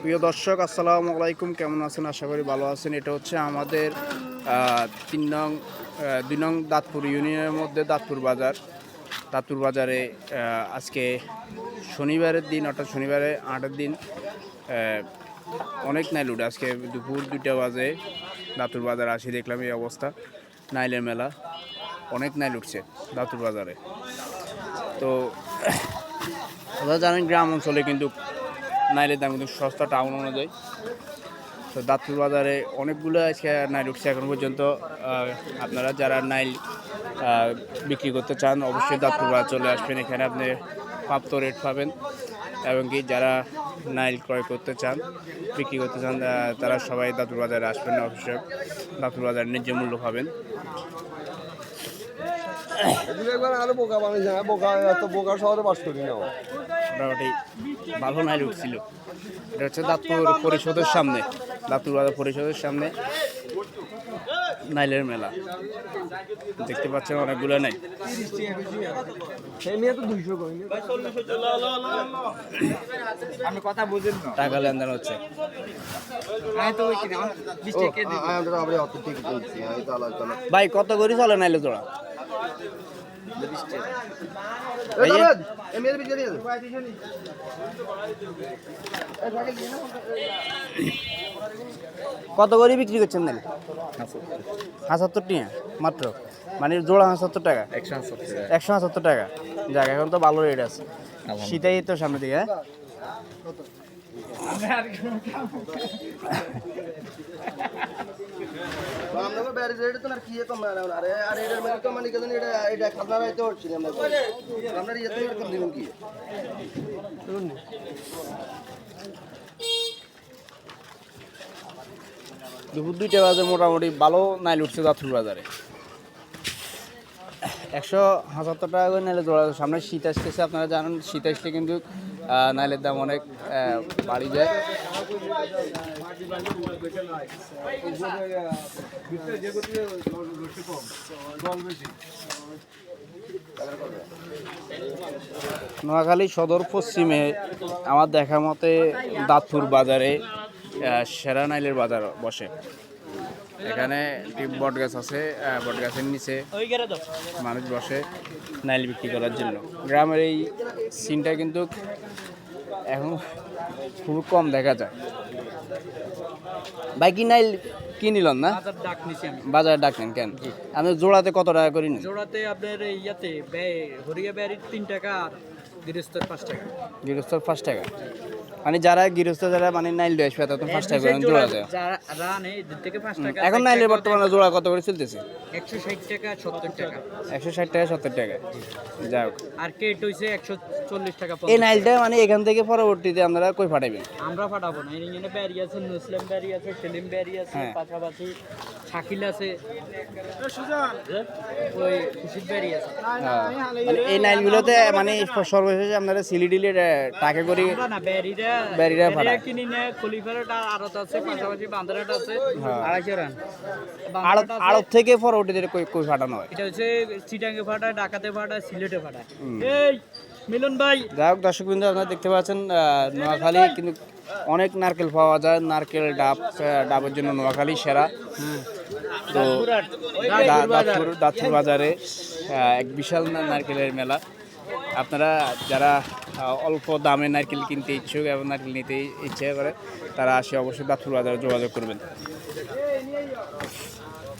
প্রিয় দর্শক আসসালামু আলাইকুম, কেমন আছেন? আশা করি ভালো আছেন। এটা হচ্ছে আমাদের 2 নং দাঁতপুর ইউনিয়নের মধ্যে দাঁতপুর বাজার। দাঁতপুর বাজারে আজকে শনিবারের দিন, অর্থাৎ শনিবারে 8-এর দিন অনেক নাইল উঠে। আজকে দুপুর 2টা বাজে দাঁতপুর বাজারে আসি, দেখলাম এই অবস্থা। নাইলের মেলা, অনেক নাইল উঠছে দাঁতপুর বাজারে। তো আপনারা জানেন গ্রাম অঞ্চলে কিন্তু নাইলের দাম কিন্তু সস্তা টাউন অনুযায়ী। তো দাঁতপুর বাজারে অনেকগুলো আজকে নাইল উঠছে এখন পর্যন্ত। আপনারা যারা নাইল বিক্রি করতে চান অবশ্যই দাঁতপুর বাজার চলে আসবেন, এখানে আপনি প্রাপ্ত রেট পাবেন। এবং কি যারা নাইল ক্রয় করতে চান, বিক্রি করতে চান, তারা সবাই দাঁতপুর বাজারে আসবেন, অবশ্যই দাঁতপুর বাজার ন্যায্য মূল্য পাবেন। মোটামুটি ভালো নাইল উঠছিল। এটা হচ্ছে দাঁতপুর পরিষদের সামনে, দাঁতপুর বাজার পরিষদের সামনে নাইলের মেলা। দেখতে পাচ্ছেন অনেকগুলো নাইল। টাকা লেনদেন হচ্ছে। ভাই কত করে চলে নাইলে জোড়া? কত করে বিক্রি করছেন নাইলে? 75 টাকা মাত্র, মানে জোড়া 75 টাকা, 175 টাকা। যাক, এখন তো ভালো রেট আছে, শীতেই তো সামনে দিকে। দুপুর 2টা বাজে মোটামুটি ভালো নাইল উঠছে দাঁতপুর বাজারে। 175 টাকা করে নাইলে জোড়া। সামনে শীত আসতেছে, আপনারা জানেন শীত আসলে কিন্তু নাইলের দাম অনেক বাড়ি যায়। নোয়াখালী সদর পশ্চিমে আমার দেখা মতে দাঁতপুর বাজারে সেরা নাইলের বাজার বসে। এখানে একটি বট গাছ আছে, বট গাছের নিচে মানুষ বসে নাইল বিক্রি করার জন্য। গ্রামের এই সিনটা কিন্তু এখন খুব কম দেখা যায়। ভাই কি নাইল কিনিলেন না? বাজারে ডাকলেন কেন? আপনি জোড়াতে কত টাকা করি? জোড়াতে আপনার ইয়াতে হরিয়া ব্যারির 3 টাকা আর গৃহস্থের 5 টাকা। গৃহস্থর 5 টাকা, মানে যারা গৃহস্থ যারা মানে নাইল দিয়ে আসবে তাদের 5 টাকা করে জোড়া দেয়। রান এদের থেকে 5 টাকা। এখন নাইলের বর্তমানে জোড়া কত করে চলতেছে? 160 টাকা 70 টাকা। 160 টাকা 70 টাকা। যাই হোক, আর কেট হইছে 140 টাকা। এই নাইলটা মানে এখান থেকে পরবর্তীতে আপনারা কই পাঠাবেন? আমরা পাঠাবো না, এখানে ব্যারি আছে, মুসলিম ব্যারি আছে, সেলিম ব্যারি আছে, পাশাপাশি শাকিল আছে, ওই খুশিদ ব্যারি আছে। মানে এই নাইলগুলোতে মানে সর্বশেষ আপনারা সিলিডিলে টাকা করে না ব্যারিরা পাঠায় কিনি না। খলিফারটা আড়ত আছে, পাশাপাশি বান্দারাট আছে 250 রান। আড়ত থেকে পরবর্তীতে কই কই পাঠানো হয়? এটা হচ্ছে চিটাঙ্গে ফাটায়, ঢাকাতে ফাটায়, সিলেটে ফাটায়। এই মিলন ভাই, যাই হোক দর্শকবৃন্দ, আপনারা দেখতে পাচ্ছেন নোয়াখালী কিন্তু অনেক নারকেল পাওয়া যায়। নারকেল ডাবের জন্য নোয়াখালী সেরা। তো দাঁতপুর বাজারে এক বিশাল নারকেলের মেলা। আপনারা যারা অল্প দামে নারকেল কিনতে ইচ্ছুক এবং নারকেল নিতে ইচ্ছে করে, তারা আসে অবশ্যই দাঁতপুর বাজারে যোগাযোগ করবেন।